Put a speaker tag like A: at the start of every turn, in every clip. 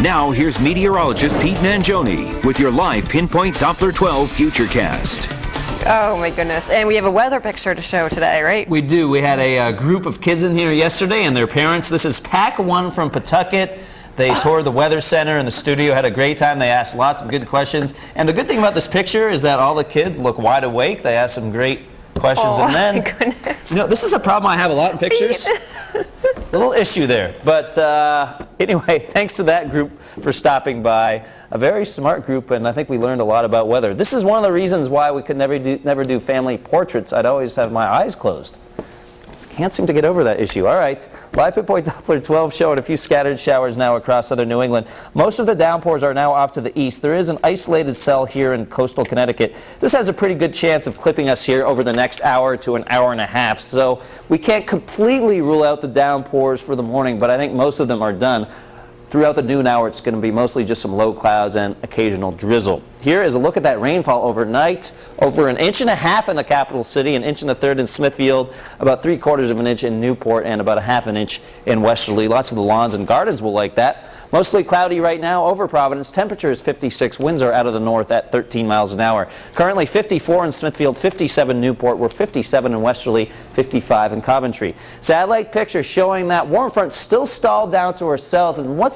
A: Now, here's meteorologist Pete Mangione with your live Pinpoint Doppler 12 Futurecast.
B: Oh my goodness. And we have a weather picture to show today, right?
C: We do. We had a group of kids in here yesterday and their parents. This is Pack 1 from Pawtucket. They toured the Weather Center and the studio, had a great time. They asked lots of good questions. And the good thing about this picture is that all the kids look wide awake. They asked some great questions.
B: Oh,
C: and then,
B: my goodness.
C: You know, this is a problem I have a lot in pictures. A little issue there. But anyway, thanks to that group for stopping by. A very smart group, and I think we learned a lot about weather. This is one of the reasons why we could never do family portraits. I'd always have my eyes closed. Can't seem to get over that issue. All right, live Pinpoint Doppler 12 showing a few scattered showers now across southern New England. Most of the downpours are now off to the east. There is an isolated cell here in coastal Connecticut. This has a pretty good chance of clipping us here over the next hour to an hour and a half. So we can't completely rule out the downpours for the morning, but I think most of them are done. Throughout the noon hour, it's going to be mostly just some low clouds and occasional drizzle. Here is a look at that rainfall overnight. Over 1.5 inches in the capital city, 1 1/3 inch in Smithfield, about 3/4 of an inch in Newport, and about 1/2 inch in Westerly. Lots of the lawns and gardens will like that. Mostly cloudy right now over Providence. Temperature is 56. Winds are out of the north at 13 miles an hour. Currently 54 in Smithfield, 57 Newport. We're 57 in Westerly, 55 in Coventry. Satellite picture showing that warm front still stalled down to our south. And what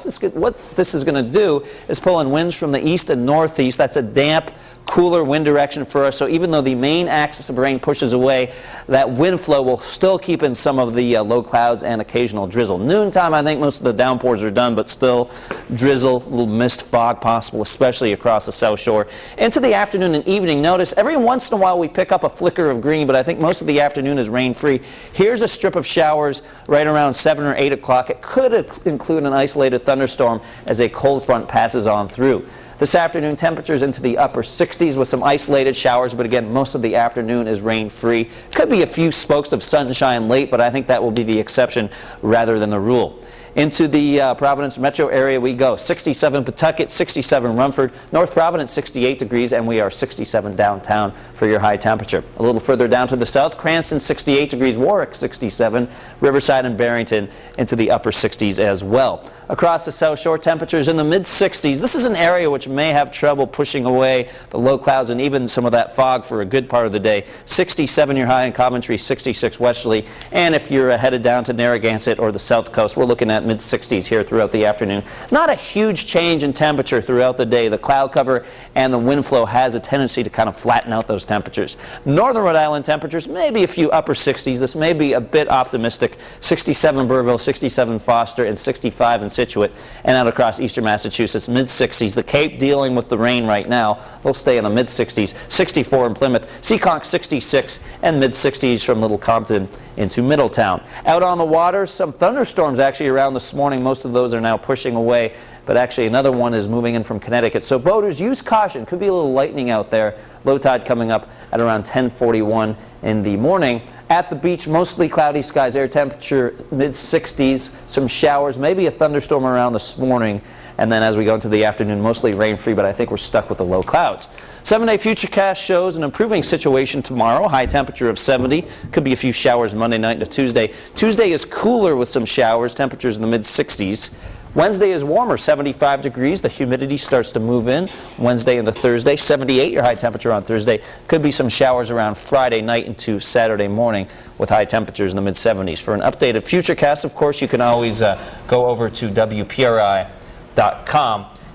C: this is going to do is pull in winds from the east and northeast. That's a damp, cooler wind direction for us. So even though the main axis of rain pushes away, that wind flow will still keep in some of the low clouds and occasional drizzle. Noontime, I think most of the downpours are done, but still drizzle, a little mist, fog possible, especially across the South Shore. Into the afternoon and evening, notice every once in a while we pick up a flicker of green, but I think most of the afternoon is rain-free. Here's a strip of showers right around 7 or 8 o'clock. It could include an isolated thunderstorm as a cold front passes on through. This afternoon, temperatures into the upper 60s with some isolated showers, but again, most of the afternoon is rain-free. Could be a few spokes of sunshine late, but I think that will be the exception rather than the rule. Into the Providence metro area we go. 67 Pawtucket, 67 Rumford, North Providence 68 degrees, and we are 67 downtown for your high temperature. A little further down to the south, Cranston 68 degrees, Warwick 67, Riverside and Barrington into the upper 60s as well. Across the South Shore, temperatures in the mid-60s. This is an area which may have trouble pushing away the low clouds and even some of that fog for a good part of the day. 67 your high in Coventry, 66 Westerly, and if you're headed down to Narragansett or the South Coast, we're looking at mid-60s here throughout the afternoon. Not a huge change in temperature throughout the day. The cloud cover and the wind flow has a tendency to kind of flatten out those temperatures. Northern Rhode Island temperatures, maybe a few upper 60s. This may be a bit optimistic. 67 Burville, 67 Foster, and 65 in Scituate. And out across eastern Massachusetts, mid-60s. The Cape dealing with the rain right now. They'll stay in the mid-60s. 64 in Plymouth. Seekonk 66 and mid-60s from Little Compton into Middletown. Out on the water, some thunderstorms actually around this morning. Most of those are now pushing away, but actually another one is moving in from Connecticut. So boaters, use caution. Could be a little lightning out there. Low tide coming up at around 10:41 in the morning. At the beach, mostly cloudy skies, air temperature mid-60s, some showers, maybe a thunderstorm around this morning. And then as we go into the afternoon, mostly rain-free, but I think we're stuck with the low clouds. 7-day Futurecast shows an improving situation tomorrow. High temperature of 70. Could be a few showers Monday night into Tuesday. Tuesday is cooler with some showers. Temperatures in the mid-60s. Wednesday is warmer, 75 degrees. The humidity starts to move in. Wednesday into Thursday, 78 your high temperature on Thursday. Could be some showers around Friday night into Saturday morning with high temperatures in the mid-70s. For an updated Futurecast, of course, you can always go over to WPRI.com.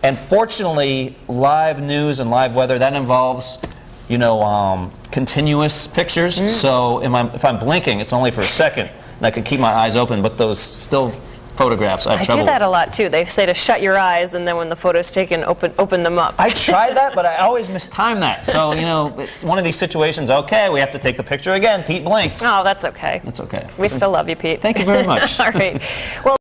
C: And fortunately, live news and live weather, that involves, you know, continuous pictures. So if I'm blinking, it's only for a second, and I can keep my eyes open, but those still photographs, I have trouble.
B: I do that a lot too. They say to shut your eyes, and then when the photo's taken, open them up.
C: I tried that, but I always mistime that. So, you know, it's one of these situations, okay, we have to take the picture again. Pete blinked.
B: Oh, that's okay.
C: That's okay.
B: We still love you, Pete.
C: Thank you very much.
B: All right. Well.